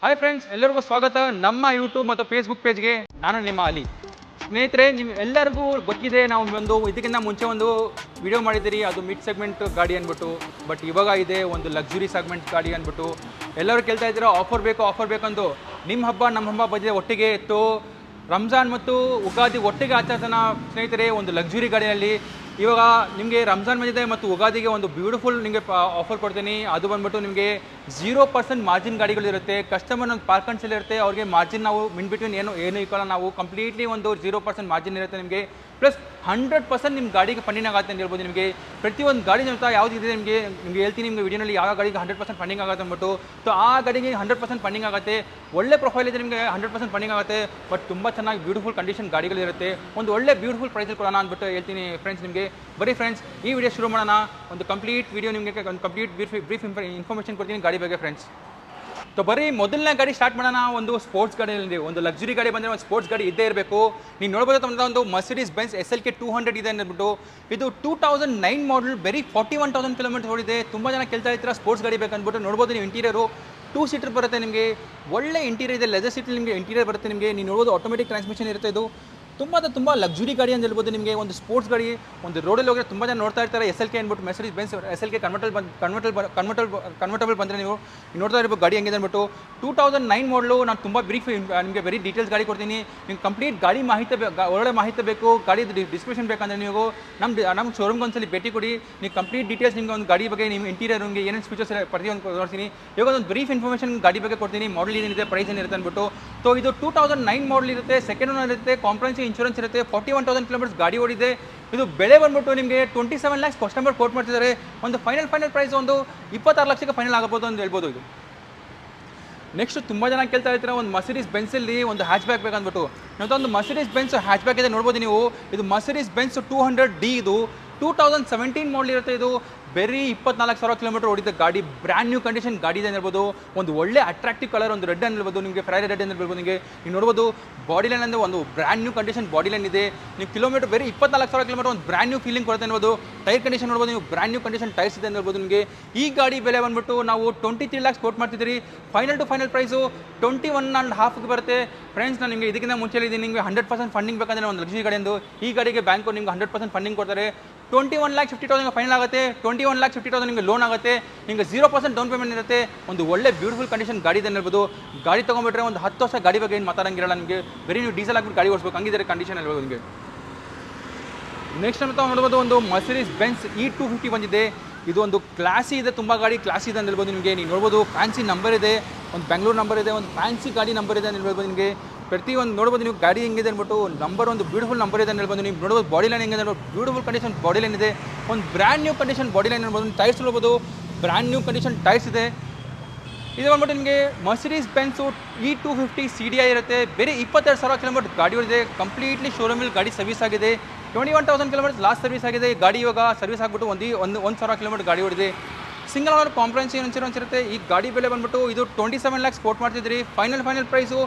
Hi friends, ಎಲ್ಲರಿಗೂ ಸ್ವಾಗತ ನಮ್ಮ ಯೂಟ್ಯೂಬ್ ಮತ್ತು ಫೇಸ್ಬುಕ್ ಪೇಜ್ಗೆ. ನಾನು ನಿಮ್ಮ ಅಲಿ. ಸ್ನೇಹಿತರೆ, ನೀವು ಎಲ್ಲರಿಗೂ ಗೊತ್ತಿದೆ, ನಾವು ಇದಕ್ಕಿಂತ ಮುಂಚೆ ಒಂದು ವಿಡಿಯೋ ಮಾಡಿದ್ದೀರಿ, ಅದು ಮಿಡ್ ಸೆಗ್ಮೆಂಟ್ ಗಾಡಿ ಅಂದ್ಬಿಟ್ಟು. ಬಟ್ ಇವಾಗ ಇದೆ ಒಂದು ಲಕ್ಸುರಿ ಸೆಗ್ಮೆಂಟ್ ಗಾಡಿ ಅಂದ್ಬಿಟ್ಟು. ಎಲ್ಲರೂ ಕೇಳ್ತಾ ಇದ್ದೀರಾ ಆಫರ್ ಬೇಕಂದು. ನಿಮ್ಮ ಹಬ್ಬ ನಮ್ಮ ಹಬ್ಬ ಬಂದಿದೆ ಒಟ್ಟಿಗೆ ಇತ್ತು. ರಂಜಾನ್ ಮತ್ತು ಉಗಾದಿ ಒಟ್ಟಿಗೆ ಆಚರಿಸೋಣ ಸ್ನೇಹಿತರೆ, ಒಂದು ಲಕ್ಸುರಿ ಗಾಡಿಯಲ್ಲಿ. ಇವಾಗ ನಿಮಗೆ ರಂಜಾನ್ ಬಂದಿದೆ ಮತ್ತು ಉಗಾದಿಗೆ ಒಂದು ಬ್ಯೂಟಿಫುಲ್ ನಿಮಗೆ ಆಫರ್ ಕೊಡ್ತೀನಿ. ಅದು ಬಂದ್ಬಿಟ್ಟು ನಿಮಗೆ 0% ಮಾರ್ಜಿನ್ ಗಾಡಿಗಳಿರುತ್ತೆ. ಕಸ್ಟಮರ್ ಒಂದು ಪಾರ್ಕನ್ಸಲ್ಲಿ ಇರುತ್ತೆ, ಅವ್ರಿಗೆ ಮಾರ್ಜಿನ್ ನಾವು ಮಿನ್ ಬಿಟ್ವೀನ್ ಏನು ಇಕ್ಕಲ್ಲ. ನಾವು ಕಂಪ್ಲೀಟ್ಲಿ ಒಂದು 0% ಮಾರ್ಜಿನ್ ಇರುತ್ತೆ ನಿಮಗೆ. ಪ್ಲಸ್ 100% ನಿಮ್ಮ ಗಾಡಿಗೆ ಫಂಡಿಂಗ್ ಆಗುತ್ತೆ ಅಂತ ಹೇಳ್ಬೋದು. ನಿಮಗೆ ಪ್ರತಿಯೊಂದು ಗಾಡಿ ಜೊತೆ ಯಾವುದಿದೆ ನಿಮಗೆ ಹೇಳ್ತೀನಿ. ನಿಮಗೆ ವಿಡಿಯೋನಲ್ಲಿ ಯಾವ ಗಾಡಿಗೆ 100% ಫಂಡಿಂಗ್ ಆಗುತ್ತೆ ಅಂದ್ಬಿಟ್ಟು. ಸೊ ಆ ಗಾಡಿಗೆ 100% ಫಂಡಿಂಗ್ ಆಗುತ್ತೆ. ಒಳ್ಳೆ ಪ್ರೊಫೈಲ್ ಇದೆ ನಿಮಗೆ 100% ಫಂಡಿಂಗ್ ಆಗುತ್ತೆ. ಬಟ್ ತುಂಬ ಚೆನ್ನಾಗಿ ಬ್ಯೂಟಿಫುಲ್ ಕಂಡೀಷನ್ ಗಾಡಿಗಳಿರುತ್ತೆ. ಒಂದು ಒಳ್ಳೆ ಬ್ಯೂಟಿಫುಲ್ ಪ್ರೈಸಲ್ಲಿ ಕೊಡೋಣ ಅಂದ್ಬಿಟ್ಟು ಹೇಳ್ತೀನಿ ಫ್ರೆಂಡ್ಸ್ ನಿಮಗೆ. ಬರೀ ಫ್ರೆಂಡ್ಸ್, ಈ ವಿಡಿಯೋ ಶುರು ಮಾಡೋಣ. ಒಂದು ಕಂಪ್ಲೀಟ್ ವಿಡಿಯೋ ನಿಮಗೆ ಒಂದು ಕಂಪ್ಲೀಟ್ ಬ್ರೀಫ್ ಇನ್ಫಾರ್ಮೇಷನ್ ಕೊಡ್ತೀನಿ ಗಾಡಿ ಬಗ್ಗೆ ಫ್ರೆಂಡ್ಸ್. ಸೊ ಬರೀ ಮೊದಲನೇ ಗಾಡಿ ಸ್ಟಾರ್ಟ್ ಮಾಡೋಣ. ಒಂದು ಸ್ಪೋರ್ಟ್ಸ್ ಗಾಡಿಯಲ್ಲಿ ಒಂದು ಲಕ್ಸುರಿ ಗಾಡಿ ಬಂದರೆ ಒಂದು ಸ್ಪೋರ್ಟ್ಸ್ ಗಾಡಿ ಇದ್ದೇ ಇರಬೇಕು. ನೀವು ನೋಡ್ಬೋದು ಒಂದು ಮರ್ಸಿಡೀಸ್ ಬೆಂಜ್ SLK 200 ಇದೆ ಅಂದ್ಬಿಟ್ಟು. ಇದು 2009 ಮಾಡಲ್, ಬರೀ 41,000 ಕಿಲೋಮೀಟರ್ ಓಡಿದೆ. ತುಂಬ ಜನ ಕೇಳ್ತಾ ಇರ್ತೀರ ಸ್ಪೋರ್ಟ್ಸ್ ಗಾಡಿ ಬೇಕಂದ್ಬಿಟ್ಟು. ನೋಡ್ಬೋದು ನೀವು ಇಂಟೀರಿಯರು 2 ಸೀಟರ್ ಬರುತ್ತೆ ನಿಮಗೆ. ಒಳ್ಳೆ ಇಂಟೀರಿಯರ್ ಇದೆ, ಲೆದರ್ ಸೀಟಲ್ಲಿ ನಿಮಗೆ ಇಂಟೀರಿಯರ್ ಬರುತ್ತೆ ನಿಮಗೆ. ನೀವು ನೋಡ್ಬೋದು ಆಟೋಮೆಟಿಕ್ ಟ್ರಾನ್ಸ್ಮಿಷನ್ ಇರುತ್ತೆ. ಇದು ತುಂಬ ಲಕ್ಸುರಿ ಗಾಡಿ ಅಂತ ಹೇಳ್ಬೋದು ನಿಮಗೆ. ಒಂದು ಸ್ಪೋರ್ಟ್ಸ್ ಗಾಡಿ ಒಂದು ರೋಡಲ್ಲಿ ಹೋಗಿ ತುಂಬ ಜನ ನೋಡ್ತಾ ಇರ್ತಾರೆ. SLK ಅಂದ್ಬಿಟ್ಟು, ಮೆರ್ಸಿಡೀಸ್ ಬೆಂಜ್ SLK ಕನ್ವರ್ಟಬಲ್ ಬಂದರೆ ನೀವು ನೋಡ್ತಾ ಇರ್ಬೋದು ಗಾಡಿ ಹೆಂಗಿದೆ ಅಂದ್ಬಿಟ್ಟು. 2009 ಮಾಡಲು. ನಾನು ತುಂಬ ಬ್ರೀಫ್ ನಿಮಗೆ ಬರೀ ಡೀಟೇಲ್ಸ್ ಗಾಡಿ ಕೊಡ್ತೀನಿ. ನಿಮ್ಗೆ ಕಂಪ್ಲೀಟ್ ಗಾಡಿ ಮಾಹಿತಿ ಒಳ್ಳೆ ಮಾಹಿತಿ ಬೇಕು, ಗಾಡಿ ಡಿಸ್ಕ್ರಿಪ್ಷನ್ ಬೇಕಂದರೆ ನೀವು ನಮ್ಮ ಶೋರೂಮ್ಗೆ ಒಂದ್ಸಲಿ ಭೇಟಿ ಕೊಡಿ. ನೀವು ಕಂಪ್ಲೀಟ್ ಡೀಟೇಲ್ಸ್ ನಿಮಗೆ ಒಂದು ಗಾಡಿ ಬಗ್ಗೆ, ನಿಮ್ಮ ಇಂಟೀರಿಯರ್ ನಿಮಗೆ ಏನೇನು ಫೀಚರ್ಸ್ ಪ್ರತಿಯೊಂದು ನೋಡ್ತೀನಿ. ಇವಾಗ ಒಂದು ಬ್ರೀಫ್ ಇನ್ಫಾರ್ಮೇಷನ್ ಗಾಡಿ ಬಗ್ಗೆ ಕೊಡ್ತೀನಿ. ಮಾಡಲ್ ಏನಿದೆ, ಪ್ರೈಸ್ ಏನಿರುತ್ತೆ ಅಂದ್ಬಿಟ್ಟು. ಸೊ ಇದು 2009 ಮಾಡಲ್ ಇರುತ್ತೆ, ಸೆಕೆಂಡ್ ಓನರ್ ಇರುತ್ತೆ, ಕಾಂಪ್ರಹೆನ್ಸಿವ್ ಇನ್ಶೂರೆನ್ಸ್ ಇರುತ್ತೆ. 41,000 ಕಿಲೋಮೀಟರ್ಸ್ ಗಾಡಿ ಓಡಿದೆ. ಇದು ಬೆಲೆ ಬಂದ್ಬಿಟ್ಟು ನಿಮಗೆ 27 lakhs ಕಸ್ಟಮರ್ ಕೋಟ್ ಮಾಡ್ತಿದ್ದಾರೆ. ಒಂದು ಫೈನಲ್ ಪ್ರೈಸ್ ಒಂದು 26 ಲಕ್ಷಕ್ಕೆ ಫೈನಲ್ ಆಗಬಹುದು ಅಂತ ಹೇಳ್ಬೋದು. ಇದು ನೆಕ್ಸ್ಟ್ ತುಂಬ ಜನ ಕೇಳ್ತಾ ಇರ್ತೀರ ಒಂದು ಮರ್ಸಿಡೀಸ್ ಬೆಂಜಲ್ಲಿ ಒಂದು ಹ್ಯಾಚ್ ಬ್ಯಾಕ್ ಬೇಕಂದ್ಬಿಟ್ಟು. ಒಂದು ಮರ್ಸಿಡೀಸ್ ಬೆಂಜ್ ಹ್ಯಾಚ್ ಬ್ಯಾಕ್ ಇದೆ ನೋಡ್ಬೋದು ನೀವು. ಇದು ಮರ್ಸಿಡೀಸ್ ಬೆಂಜ್ 200D. ಇದು 2017 ಮಾಡಲ್ ಇರುತ್ತೆ. ಇದು ಬರೀ 24,000 ಕಿಲೋಮೀಟರ್ ಓಡಿದ ಗಾಡಿ, ಬ್ರ್ಯಾಂಡ್ ನ್ಯೂ ಕಂಡೀಷನ್ ಗಾಡಿ ಇದೆ ಹೇಳ್ಬೋದು. ಒಂದು ಒಳ್ಳೆ ಅಟ್ರಾಕ್ಟಿವ್ ಕಲರ್, ಒಂದು ರೆಡ್ ಅಂತ ಹೇಳ್ಬೋದು ನಿಮಗೆ, ಫ್ರೈಡೆ ರೆಡ್ ಅಂತ ಹೇಳ್ಬೋದು ನಿಮಗೆ. ನೀವು ನೋಡ್ಬೋದು ಬಾಡಿ ಲೈನ್ ಅಂದರೆ ಒಂದು brand new condition body line ಇದೆ. ನೀವು ಕಿಲೋಮೀಟರ್ ಬರೀ 24,000 ಕಿಲೋಮೀಟರ್ ಒಂದು ಬ್ರ್ಯಾಂಡ್ ನ್ಯೂ ಫೀಲಿಂಗ್ ಕೊಡುತ್ತೆ ಅನ್ಬೋದು. ಟೈರ್ ಕಂಡೀಷನ್ ನೋಡ್ಬೋದು ನೀವು, ಬ್ರ್ಯಾಂಡ್ ನ್ಯೂ ಕಂಡೀಷನ್ ಟೈರ್ಸ್ ಇದೆ ಅಂತ ಹೇಳ್ಬೋದು ನಿಮಗೆ. ಈ ಗಾಡಿ ಬೆಲೆ ಬಂದ್ಬಿಟ್ಟು ನಾವು 23 lakhs ಕೋಟ್ ಮಾಡ್ತಿದ್ದೀರಿ. ಫೈನಲ್ ಪ್ರೈಸು 21.5 ಬರುತ್ತೆ ಫ್ರೆಂಡ್ಸ್. ನಾನು ನಿಮಗೆ ಇದಕ್ಕಿಂತ ಮುಂಚೆ ಹೇಳಿದ್ದೀನಿ, ನಿಮಗೆ 100% ಫಂಡಿಂಗ್ ಬೇಕಂದರೆ ಒಂದು ಲಕ್ಸುರಿ ಗಾಡಿ ಎಂದು ಈ ಗಾಡಿಗೆ ಬ್ಯಾಂಕು ನಿಮ್ಗೆ 100% ಫಂಡಿಂಗ್ ಕೊಡ್ತಾರೆ. 21,50,000 ಫೈನಲ್ ಆಗುತ್ತೆ. 21,50,000 ನಿಮಗೆ ಲೋನ್ ಆಗುತ್ತೆ. ನಿಮಗೆ 0% ಡೌನ್ ಪೇಮೆಂಟ್ ಇರುತ್ತೆ. ಒಂದು ಒಳ್ಳೆ ಬ್ಯೂಟಿಫುಲ್ ಕಂಡೀಷನ್ ಗಾಡಿ ಇದೆ ಹೇಳ್ಬೋದು. ಗಾಡಿ ತೊಗೊಂಡ್ಬಿಟ್ರೆ ಒಂದು 10 ವರ್ಷ ಗಾಡಿ ಬಗ್ಗೆ ಏನು ಮಾತಾಡಂಗಿರಲ್ಲ ನಿಮಗೆ. ಬರೀ ನೀವು ಡೀಸೆಲ್ ಹಾಕ್ಬಿಟ್ಟು ಗಾಡಿ ಓಡಿಸ್ಬೇಕು, ಹಂಗಿದ್ರೆ ಕಂಡೀಷನ್ ಹೇಳ್ಬೋದು ನಿಮಗೆ. ನೆಕ್ಸ್ಟ್ ಅಂತ ನೋಡ್ಬೋದು ಒಂದು ಮರ್ಸಿಡೀಸ್ ಬೆಂಜ್ E250 ಬಂದಿದೆ. ಇದು ಒಂದು ಕ್ಲಾಸಿ ಇದೆ, ತುಂಬ ಗಾಡಿ ಕ್ಲಾಸಿ ಇದೆ ಅಂತ ಹೇಳ್ಬೋದು ನಿಮಗೆ. ನೀವು ನೋಡ್ಬೋದು ಫ್ಯಾನ್ಸಿ ನಂಬರ್ ಇದೆ, ಒಂದು ಬೆಂಗಳೂರು ನಂಬರ್ ಇದೆ, ಒಂದು ಫ್ಯಾನ್ಸಿ ಗಾಡಿ ನಂಬರ್ ಇದೆ ಅಂತ ಹೇಳ್ಬೋದು ನಿಮಗೆ. ಪ್ರತಿಯೊಂದು ನೋಡ್ಬೋದು ನೀವು ಗಾಡಿ ಹೆಂಗಿದೆ ಅಂದ್ಬಿಟ್ಟು. ನಂಬರ್ ಒಂದು ಬ್ಯೂಟಿಫುಲ್ ನಂಬರ್ ಇದೆ ಅಂತ ಹೇಳ್ಬೋದು. ನೀವು ನೋಡ್ಬೋದು ಬಾಡಿ ಲೈನ್ ಹೆಂಗಿದೆ ನೋಡ್ಬೋದು, ಬ್ಯೂಟಿಫುಲ್ ಕಂಡೀಷನ್ ಬಾಡಿ ಲೈನ್ ಇದೆ. ಒಂದು brand new condition body line ಹೇಳ್ಬೋದು. ಟೈರ್ಸ್ ನೋಡ್ಬೋದು, ಬ್ರ್ಯಾಂಡ್ ನ್ಯೂ ಕಂಡೀಷನ್ ಟೈರ್ಸ್ ಇದೆ. ಇದು ಬಂದ್ಬಿಟ್ಟು ನಿಮಗೆ ಮರ್ಸಿಡೀಸ್ ಬೆಂಜ್ E250 CDI ಇರುತ್ತೆ. ಬೇರೆ 22,000 ಕಿಲೋಮೀಟರ್ ಗಾಡಿ ಇದೆ. ಕಂಪ್ಲೀಟ್ಲಿ ಶೋರೂಮಲ್ಲಿ ಗಾಡಿ ಸರ್ವಿಸ್ ಆಗಿದೆ. 21,000 ಕಿಲೋಮೀಟರ್ ಲಾಸ್ಟ್ ಸರ್ವಿಸ್ ಆಗಿದೆ. ಗಾಡಿ ಇವಾಗ ಸರ್ವಿಸ್ ಆಗಿಬಿಟ್ಟು 1,000 ಕಿಲೋಮೀಟರ್ ಗಾಡಿ ಓಡಿದೆ. ಸಿಂಗಲ್ ಓನರ್ ಕಾಂಪ್ರಹೆನ್ಸಿವ್ ಇನ್ಶೂರೆನ್ಸ್ ಇರುತ್ತೆ. ಈ ಗಾಡಿ ಬೆಲೆ ಬಂದ್ಬಿಟ್ಟು ಇದು 27 lakhs ಕೋಟ್ ಮಾಡ್ತಿದ್ರಿ. ಫೈನಲ್ ಪ್ರೈಸು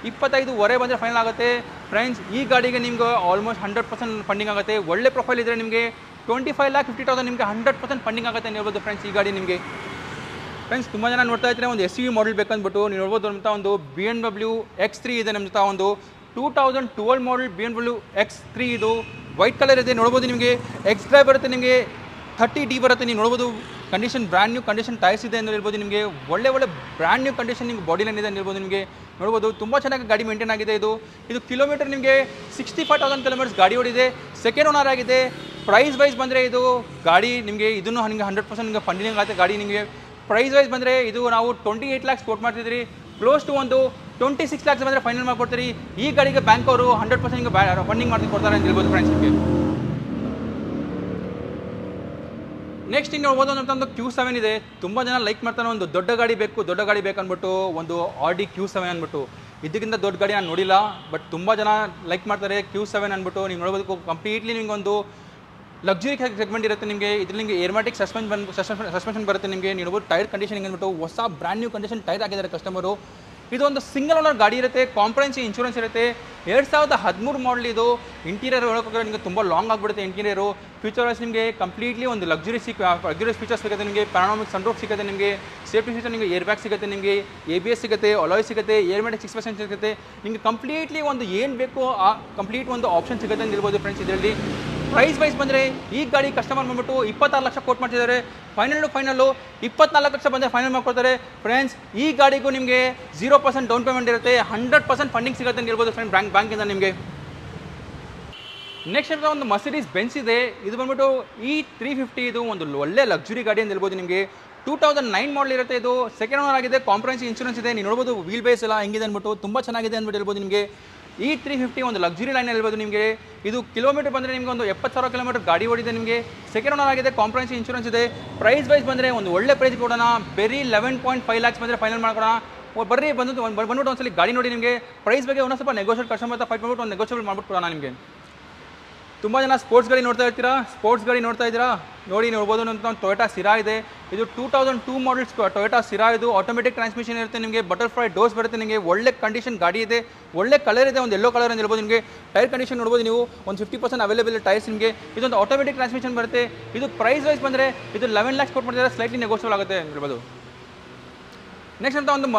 25 ಬಂದರೆ ಫೈನಲ್ ಆಗುತ್ತೆ ಫ್ರೆಂಡ್ಸ್. ಈ ಗಾಡಿಗೆ ನಿಮ್ಗೆ ಆಲ್ಮೋಸ್ಟ್ 100% ಫಂಡಿಂಗ್ ಆಗುತ್ತೆ. ಒಳ್ಳೆ ಪ್ರೊಫೈಲ್ ಇದ್ದರೆ ನಿಮಗೆ 25,50,000 ನಿಮಗೆ 100% ಫಂಡಿಂಗ್ ಆಗುತ್ತೆ ಅಂತ ಹೇಳ್ಬೋದು ಫ್ರೆಂಡ್ಸ್. ಈ ಗಾಡಿ ನಿಮಗೆ ಫ್ರೆಂಡ್ಸ್ ತುಂಬ ಜನ ನೋಡ್ತಾ ಇದ್ದರೆ ಒಂದು SUV ಮಾಡಲ್ ಬೇಕಂದ್ಬಿಟ್ಟು. ನೀವು ನೋಡ್ಬೋದು ಅಂತ ಒಂದು BMW X3 ಇದೆ ನಮ್ಮ ಜೊತೆ. ಒಂದು 2012 ಮಾಡಲ್ BMW X3 ಇದು ವೈಟ್ ಕಲರ್ ಇದೆ. ನೋಡ್ಬೋದು ನಿಮಗೆ ಎಕ್ಸ್ ಡ್ರೈವ್ ಬರುತ್ತೆ, ನಿಮಗೆ 30D ಬರುತ್ತೆ. ನೀವು ನೋಡ್ಬೋದು condition brand new condition tyres ಇದೆ ಅಂತ ಹೇಳ್ಬೋದು ನಿಮಗೆ. ಒಳ್ಳೆ ಬ್ರ್ಯಾಂಡ್ ನ್ಯೂ ಕಂಡೀಷನ್ ನಿಮಗೆ ಬಾಡಿ ಲೈನ್ ಇದೆ ಅಂತ ಹೇಳ್ಬೋದು ನಿಮಗೆ. ನೋಡ್ಬೋದು ತುಂಬ ಚೆನ್ನಾಗಿ ಗಾಡಿ ಮೇಂಟೈನ್ ಆಗಿದೆ. ಇದು ಕಿಲೋಮೀಟರ್ ನಿಮಗೆ 65,000 ಕಿಲೋಮೀಟರ್ಸ್ ಗಾಡಿ ಓಡಿದೆ. ಸೆಕೆಂಡ್ ಓನರ್ ಆಗಿದೆ. ಪ್ರೈಸ್ ವೈಸ್ ಬಂದರೆ ಇದು ಗಾಡಿ ನಿಮಗೆ ಇದನ್ನು ನಿಮಗೆ 100% ನಿಮಗೆ ಫಂಡಿಂಗ್ ಆಗುತ್ತೆ ಗಾಡಿ ನಿಮಗೆ. ಪ್ರೈಸ್ ವೈಸ್ ಬಂದರೆ ಇದು ನಾವು 28 lakhs ಕೋಟ್ ಮಾಡ್ತಿದ್ರಿ. ಕ್ಲೋಸ್ ಟು ಒಂದು 26 lakhs ಬಂದರೆ ಫೈನಲ್ ಮಾಡಿಕೊಡ್ತೀರಿ. ಈ ಗಾಡಿಗೆ ಬ್ಯಾಂಕ್ ಅವರು 100% ನಿಮಗೆ ಫಂಡಿಂಗ್ ಮಾಡ್ಕೊಂಡು ಕೊಡ್ತಾರೆ ಅಂತ ಹೇಳ್ಬೋದು ಫ್ರೆಂಡ್ಸ್ ನಿಮಗೆ. ನೆಕ್ಸ್ಟ್ ಇನ್ನು ನೋಡ್ಬೋದು ಅಂತ Q7 ಇದೆ. ತುಂಬ ಜನ ಲೈಕ್ ಮಾಡ್ತಾನೆ, ಒಂದು ದೊಡ್ಡ ಗಾಡಿ ಬೇಕಂದ್ಬಿಟ್ಟು ಒಂದು Audi Q7 ಅಂದ್ಬಿಟ್ಟು. ಇದಕ್ಕಿಂತ ದೊಡ್ಡ ಗಾಡಿ ನಾನು ನೋಡಿಲ್ಲ, ಬಟ್ ತುಂಬ ಜನ ಲೈಕ್ ಮಾಡ್ತಾರೆ Q7 ಅಂದ್ಬಿಟ್ಟು. ನೀವು ನೋಡ್ಬೋದು ಕಂಪ್ಲೀಟ್ಲಿ ನಿಮ್ಗೆ ಒಂದು ಲಕ್ಸುರಿ ಸೆಗ್ಮೆಂಟ್ ಇರುತ್ತೆ ನಿಮಗೆ. ಇದರಲ್ಲಿ ನಿಮಗೆ ಏರ್ಮ್ಯಾಟಿಕ್ ಸಸ್ಪೆನ್ಷನ್ ಬರುತ್ತೆ ನಿಮಗೆ. ನೀವು ನೋಡ್ಬೋದು ಟೈರ್ ಕಂಡೀಷನ್ ಅಂದ್ಬಿಟ್ಟು ಹೊಸ ಬ್ರ್ಯಾಂಡ್ ನ್ಯೂ ಕಂಡೀಷನ್ ಟೈರ್ ಹಾಕಿದ್ದಾರೆ ಕಸ್ಟಮರು. ಇದೊಂದು ಸಿಂಗಲ್ ಓನರ್ ಗಾಡಿ ಇರುತ್ತೆ, ಕಾಂಪ್ರಹೆನ್ಸಿವ್ ಇನ್ಶೂರೆನ್ಸ್ ಇರುತ್ತೆ. 2013 ಮಾಡಲ್ ಇದು. ಇಂಟೀರಿಯರ್ ಹೇಳೋಕೆ ನಿಮಗೆ ತುಂಬ ಲಾಂಗ್ ಆಗಿಬಿಡುತ್ತೆ ಇಂಟೀರಿಯರು. ಫೀಚರ್ಸ್ ನಿಮಗೆ ಕಂಪ್ಲೀಟ್ಲಿ ಒಂದು ಲಕ್ಸುರಿಯಸ್ ಫೀಚರ್ಸ್ ಸಿಗುತ್ತೆ ನಿಮಗೆ. ಪ್ಯಾನೋರಾಮಿಕ್ ಸನ್ರೂಫ್ ಸಿಗುತ್ತೆ ನಿಮಗೆ, ಸೇಫ್ಟಿ ಫೀಚರ್ ನಿಮಗೆ ಏರ್ ಬ್ಯಾಗ್ ಸಿಗುತ್ತೆ, ನಿಮಗೆ ABS ಸಿಗುತ್ತೆ, ಅಲಾಯ್ ಸಿಗುತ್ತೆ, ಏರ್ ಮ್ಯಾಟಿಕ್ 6% ಸಿಗುತ್ತೆ. ನಿಮಗೆ ಕಂಪ್ಲೀಟ್ಲಿ ಒಂದು ಏನು ಬೇಕೋ ಆ ಕಂಪ್ಲೀಟ್ ಒಂದು ಆಪ್ಷನ್ ಸಿಗುತ್ತೆ ಅಂತ ಹೇಳ್ಬೋದು ಫ್ರೆಂಡ್ಸ್. ಇದರಲ್ಲಿ ಪ್ರೈಸ್ ವೈಸ್ ಬಂದರೆ ಈ ಗಾಡಿ ಕಸ್ಟಮರ್ ಬಂದ್ಬಿಟ್ಟು 26 ಲಕ್ಷ ಕೋಟ್ ಮಾಡ್ತಿದ್ದಾರೆ. ಫೈನಲ್ಲು 24 ಲಕ್ಷ ಬಂದರೆ ಫೈನಲ್ ಮಾಡ್ಕೊಡ್ತಾರೆ ಫ್ರೆಂಡ್ಸ್. ಈ ಗಾಡಿಗೂ ನಿಮಗೆ 0% ಡೌನ್ ಪೇಮೆಂಟ್ ಇರುತ್ತೆ, 100% ಫಂಡಿಂಗ್ ಸಿಗುತ್ತೆ ಅಂತ ಹೇಳ್ಬೋದು ಫ್ರೆಂಡ್ ಬ್ಯಾಂಕಿಂದ ನಿಮಗೆ. ನೆಕ್ಸ್ಟ್ ಅಂತ ಒಂದು ಮರ್ಸಿಡೀಸ್ ಬೆನ್ಸ್ ಇದೆ. ಇದು ಬಂದ್ಬಿಟ್ಟು E350. ಇದು ಒಂದು ಒಳ್ಳೆ ಲಕ್ಸುರಿ ಗಾಡಿ ಅಂತ ಹೇಳ್ಬೋದು ನಿಮಗೆ. 2009 ಮಾಡಲ್ ಇರುತ್ತೆ. ಇದು ಸೆಕೆಂಡ್ ಓನರ್ ಆಗಿದೆ, ಕಾಂಪ್ರಹೆನ್ಸಿವ್ ಇನ್ಶೂರೆನ್ಸ್ ಇದೆ. ನೀವು ನೋಡ್ಬೋದು ವೀಲ್ ಬೇಸ್ ಎಲ್ಲ ಹೆಂಗಿದೆ ಅಂದ್ಬಿಟ್ಟು ತುಂಬ ಚೆನ್ನಾಗಿದೆ ಅಂದ್ಬಿಟ್ಟು ಹೇಳ್ಬೋದು ನಿಮಗೆ. E350 ಒಂದು ಲಕ್ಸುರಿ ಲೈನ್ ಹೇಳ್ಬೋದು ನಿಮಗೆ. ಇದು ಕಿಲೋಮೀಟರ್ ಬಂದರೆ ನಿಮಗೆ ಒಂದು 70,000 ಕಿಲೋಮೀಟರ್ ಗಾಡಿ ಓಡಿದೆ ನಿಮಗೆ. ಸೆಕೆಂಡ್ ಓನರ್ ಆಗಿದೆ, ಕಾಂಪ್ರಹೆನ್ಸಿವ್ ಇನ್ಶೂರೆನ್ಸ್ ಇದೆ. ಪ್ರೈಸ್ ವೈಸ್ ಬಂದರೆ ಒಂದು ಒಳ್ಳೆ ಪ್ರೈಸ್ ಕೊಡೋಣ, ಬರೀ 11.5 ಲ್ಯಾಕ್ಸ್ ಬಂದರೆ ಫೈನಲ್ ಮಾಡ್ಕೊಣ. ಬರ್ರಿ ಬಂದ್ಬಿಟ್ಟು ಒಂದ್ಸಲಿ ಗಾಡಿ ನೋಡಿ. ನಿಮಗೆ ಪ್ರೈಸ್ ಬಗ್ಗೆ ಒಂದೊಂದು ಸ್ವಲ್ಪ ನೆಗೋಷಿಯೇಟ್ ಕಸ್ಟಮರ್ ಹತ್ರ ಫೈಟ್ ಮಾಡ್ಬಿಟ್ಟು ಒಂದು ನೆಗೋಷಿಯೇಟ್ ಮಾಡ್ಬಿಟ್ಟು ಕೊಡೋಣ ನಿಮಗೆ. ತುಂಬ ಜನ ಸ್ಪೋರ್ಟ್ಸ್ ಗಾಡಿ ನೋಡ್ತಾ ಇದ್ದೀರಾ, ನೋಡಿ ನೋಡ್ಬೋದು. ಒಂದು ಟೊಯೋಟಾ ಸಿರಾ ಇದೆ. ಇದು 2002 ಮಾಡಲ್ಸ್ ಟೊಯೋಟಾ ಸಿರಾ. ಇದು ಆಟೋಮೆಟಿಕ್ ಟ್ರಾನ್ಸ್ಮಿಷನ್ ಇರುತ್ತೆ ನಿಮಗೆ, ಬಟರ್ಫ್ಲೈ ಡೋರ್ಸ್ ಬರುತ್ತೆ ನಿಮಗೆ. ಒಳ್ಳೆ ಕಂಡೀಷನ್ ಗಾಡಿ ಇದೆ, ಒಳ್ಳೆ ಕಲರ್ ಇದೆ, ಒಂದು ಯೆಲ್ಲೋ ಕಲರ್ ಅಂತ ಹೇಳ್ಬೋದು ನಿಮಗೆ. ಟೈರ್ ಕಂಡೀಷನ್ ನೋಡ್ಬೋದು ನೀವು, ಒಂದು 50% ಅವೈಲೇಬಲ್ ಟೈರ್ಸ್ ನಿಮಗೆ. ಇದೊಂದು ಆಟೋಮೆಟಿಕ್ ಟ್ರಾನ್ಸ್ಮಿಷನ್ ಬರುತ್ತೆ. ಇದು ಪ್ರೈಸ್ ವೈಸ್ ಬಂದರೆ ಇದು 11 ಲ್ಯಾಕ್ಸ್ ಕೊಟ್ಟು ಮಾಡ್ತಿದ್ದಾರೆ, ಸ್ಲೈಟ್ಲಿ ನೆಗೋಷಿಯಬಲ್ ಆಗುತ್ತೆ ಅಂತ ಹೇಳ್ಬೋದು. ನೆಕ್ಸ್ಟ್ ಅಂತ ಒಂದು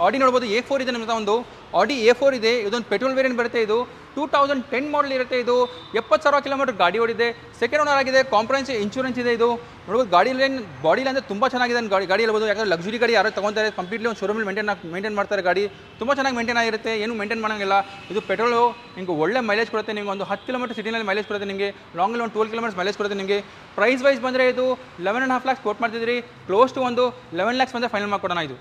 ಆಡಿ ನೋಡ್ಬೋದು, A4 ಇದೆ ನಿಮ್ಗೆ. ಒಂದು ಆಡಿ A4 ಇದೆ. ಇದೊಂದು ಪೆಟ್ರೋಲ್ ವೇರಿಯಂಟ್ ಬರುತ್ತೆ. ಇದು 2010 ಮಾಡಲ್ ಇರುತ್ತೆ. ಇದು 70,000 ಕಿಲೋಮೀಟರ್ ಗಾಡಿ ಓಡಿದೆ. ಸೆಕೆಂಡ್ ಓನರ್ ಆಗಿದೆ, ಕಾಂಪ್ರಹೆನ್ಸಿವ್ ಇನ್ಶೂರೆನ್ಸ್ ಇದೆ. ಇದು ನೋಡ್ಬೋದು ಬಾಡಿ ಲೈನ್ ಅಂದರೆ ತುಂಬ ಚೆನ್ನಾಗಿದೆ ಗಾಡಿ ಹೇಳ್ಬೋದು. ಯಾಕಂದರೆ ಲಕ್ಸುರಿ ಗಾಡಿ ಯಾರು ತೊಗೊತಾರೆ ಕಂಪ್ಲೀಟ್ಲಿ ಒಂದು ಶೋರೂಮಲ್ಲಿ ಮೇಂಟೈನ್ ಮಾಡ್ತಾರೆ. ಗಾಡಿ ತುಂಬ ಚೆನ್ನಾಗಿ ಮೇಂಟೈನ್ ಆಗಿರುತ್ತೆ, ಏನು ಮೇಂಟೈನ್ ಮಾಡೋಂಗಿಲ್ಲ. ಇದು ಪೆಟ್ರೋಲು ನಿಮಗೆ ಒಳ್ಳೆ ಮೈಲೇಜ್ ಕೊಡುತ್ತೆ. ನಿಮಗೆ ಒಂದು 10 ಕಿಲೋಮೀಟರ್ ಸಿಟಿನಲ್ಲಿ ಮೈಲೇಜ್ ಕೊಡುತ್ತೆ ನಿಮಗೆ. ಲಾಂಗಲ್ಲಿ ಒಂದು 12 ಕಿಲೋಮೀಟರ್ಸ್ ಮೈಲೇಜ್ ಕೊಡುತ್ತೆ ನಿಮಗೆ. ಪ್ರೈಸ್ ವೈಸ್ ಬಂದರೆ ಇದು 11.5 ಲ್ಯಾಕ್ಸ್ ಕೊಟ್ಟು ಮಾಡ್ತಿದ್ದೀರಿ. ಕ್ಲೋಸ್ ಟು ಒಂದು 11 ಲ್ಯಾಕ್ಸ್ ಬಂದರೆ ಫೈನಲ್ ಮಾಡ್ಕೊಡೋಣ. ಇದು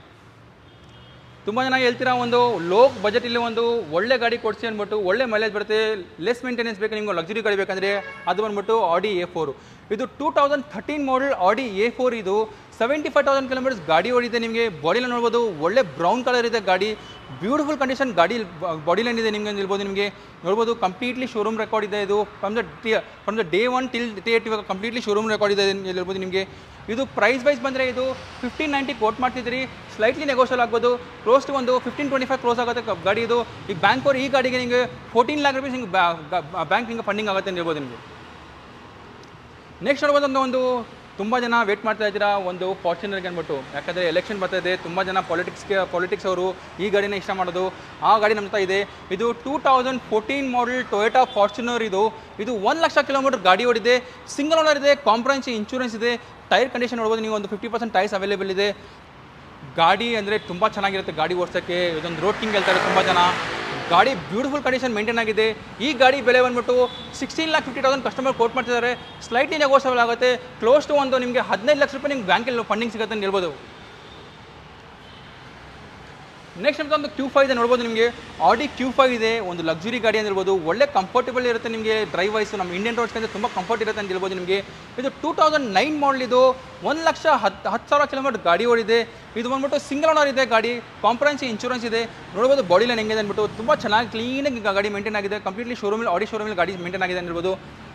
ತುಂಬ ಜನ ಹೇಳ್ತೀರಾ ಒಂದು ಲೋ ಬಜೆಟಲ್ಲಿ ಒಂದು ಒಳ್ಳೆ ಗಾಡಿ ಕೊಡಿಸಿ ಅಂದ್ಬಿಟ್ಟು, ಒಳ್ಳೆ ಮೈಲೇಜ್ ಬರುತ್ತೆ, ಲೆಸ್ ಮೇಂಟೆನೆನ್ಸ್ ಬೇಕು ನಿಮ್ಗೆ ಲಕ್ಸುರಿ ಗಾಡಿ ಬೇಕಂದರೆ ಅದು ಬಂದ್ಬಿಟ್ಟು ಆಡಿ A4. ಇದು 2013 ಮಾಡಲ್ ಆಡಿ A4. ಇದು 75,000 ಕಿಲೋಮೀಟರ್ಸ್ ಗಾಡಿ ಓಡಿದೆ ನಿಮಗೆ. ಬಾಡಿಲೈನ್ ನೋಡ್ಬೋದು, ಒಳ್ಳೆ ಬ್ರೌನ್ ಕಲರ್ ಇದೆ ಗಾಡಿ. ಬ್ಯೂಟಿಫುಲ್ ಕಂಡೀಷನ್ ಗಾಡಿ ಬಾಡಿ ಲೈನ್ ಇದೆ ನಿಮಗೆ ಹೇಳ್ಬೋದು. ನಿಮಗೆ ನೋಡ್ಬೋದು ಕಂಪ್ಲೀಟ್ಲಿ ಶೋರೂಮ್ ರೆಕಾರ್ಡ್ ಇದೆ. ಇದು from the day 1 till day 8 ಇವಾಗ ಕಂಪ್ಲೀಟ್ಲಿ ಶೋರೂಮ್ ರೆಕಾರ್ಡ್ ಇದೆ ಹೇಳ್ಬೋದು ನಿಮಗೆ. ಇದು ಪ್ರೈಸ್ ವೈಸ್ ಬಂದರೆ ಇದು 1590 ಕೋಟ್ ಮಾಡ್ತಿದ್ದೀರಿ, ಸ್ಲೈಟ್ಲಿ ನೆಗೋಷಿಯಲ್ ಆಗ್ಬೋದು. ಕ್ಲೋಸ್ ಟು ಒಂದು 1525 ಕ್ಲೋಸ್ ಆಗುತ್ತೆ ಗಾಡಿ. ಇದು ಈಗ ಬ್ಯಾಂಕವ್ರು ಈ ಗಾಡಿಗೆ ನಿಮಗೆ 14 ಲ್ಯಾಕ್ ರುಪೀಸ್ ಹಿಂಗೆ ಬ್ಯಾಂಕ್ ಹಿಂಗೆ ಫಂಡಿಂಗ್ ಆಗುತ್ತೆ ಅಂತ ಹೇಳ್ಬೋದು ನಿಮಗೆ. ನೆಕ್ಸ್ಟ್ ನೋಡ್ಬೋದು ಒಂದು ತುಂಬ ಜನ ವೇಟ್ ಮಾಡ್ತಾ ಇದ್ದೀರಾ ಒಂದು ಫಾರ್ಚುನರ್ಗೆ ಅಂದ್ಬಿಟ್ಟು. ಯಾಕಂದರೆ ಎಲೆಕ್ಷನ್ ಬರ್ತಾ ಇದೆ, ತುಂಬ ಜನ ಪಾಲಿಟಿಕ್ಸ್ ಅವರು ಈ ಗಾಡಿನ ಇಷ್ಟ ಮಾಡೋದು. ಆ ಗಾಡಿ ನಮ್ಮ ಇದೆ. ಇದು 2014 ಮಾಡಲ್ ಟೊಯೋಟಾ ಫಾರ್ಚುನರ್. ಇದು 1 ಲಕ್ಷ ಕಿಲೋಮೀಟರ್ ಗಾಡಿ ಓಡಿದೆ. ಸಿಂಗಲ್ ಓನರ್ ಇದೆ, ಕಾಂಪ್ರಹೆನ್ಸಿವ್ ಇನ್ಶೂರೆನ್ಸ್ ಇದೆ. ಟೈರ್ ಕಂಡೀಷನ್ ನೋಡ್ಬೋದು ನೀವು, ಒಂದು 50% ಟೈರ್ಸ್ ಅವೈಲೇಬಲ್ ಇದೆ. ಗಾಡಿ ಅಂದರೆ ತುಂಬ ಚೆನ್ನಾಗಿರುತ್ತೆ ಗಾಡಿ ಓಡಿಸೋಕ್ಕೆ. ಇದೊಂದು ರೋಡ್ ಕಿಂಗ್ ಹೇಳ್ತಾರೆ ತುಂಬ ಜನ. ಗಾಡಿ ಬ್ಯೂಟಿಫುಲ್ ಕಂಡೀಷನ್ ಮೇಂಟೈನ್ ಆಗಿದೆ. ಈ ಗಾಡಿ ಬೆಲೆ ಬಂದ್ಬಿಟ್ಟು 16,50,000 ಕಸ್ಟಮರ್ ಕೋಟ್ ಮಾಡ್ತಿದ್ದಾರೆ, ಸ್ಲೈಟ್ಲಿ ನೆಗೋಷಿಯಬಲ್ ಆಗುತ್ತೆ. ಕ್ಲೋಸ್ ಟು ಒಂದು ನಿಮಗೆ 15 ಲಕ್ಷ ರೂಪಾಯಿ ನಿಮ್ಗೆ ಬ್ಯಾಂಕಲ್ಲಿ ಫಂಡಿಂಗ್ ಸಿಗುತ್ತೆ ಅಂತ ಹೇಳ್ಬೋದು. ನೆಕ್ಸ್ಟ್ ಅಂತ ಒಂದು Q5 ಇದೆ ನೋಡ್ಬೋದು ನಿಮಗೆ. ಆಡಿ Q5 ಇದೆ, ಒಂದು ಲಕ್ಸುರಿ ಗಾಡಿ ಅಂತ ಹೇಳ್ಬೋದು. ಒಳ್ಳೆ ಕಂಫರ್ಟಬಲ್ ಇರುತ್ತೆ ನಿಮಗೆ. ಡ್ರೈವ್ ವೈಸು ನಮ್ಮ ಇಂಡಿಯನ್ ರೋಡ್ಸ್ಗೆ ತುಂಬ ಕಂಫರ್ಟ್ ಇರುತ್ತೆ ಅಂತ ಹೇಳ್ಬೋದು ನಿಮಗೆ. ಇದು 2009 ಮಾಡಲ್. ಇದು 1,10,000 ಕಿಲೋಮೀಟರ್ ಗಾಡಿ ಓಡಿದೆ. ಇದು ಬಂದ್ಬಿಟ್ಟು ಸಿಂಗಲ್ ಓನರ್ ಇದೆ ಗಾಡಿ, ಕಾಂಪ್ರಹೆನ್ಸಿವ್ ಇನ್ಶೂರೆನ್ಸ್ ಇದೆ. ನೋಡ್ಬೋದು ಬಾಡಿ ಲೈನ್ ಹೆಂಗಿದೆ ಅಂದ್ಬಿಟ್ಟು ತುಂಬ ಚೆನ್ನಾಗಿ ಕ್ಲೀನಾಗಿ ಗಾಡಿ ಮೇಂಟೈನ್ ಆಗಿದೆ. ಕಂಪ್ಲೀಟ್ಲಿ ಶೋರೂಮಲ್ಲಿ ಆಡಿ ಶೋರೂಮಲ್ಲಿ ಗಾಡಿ ಮೇಂಟೈನ್ ಆಗಿದೆ ಅಂತ ಹೇಳ್ಬೋದು.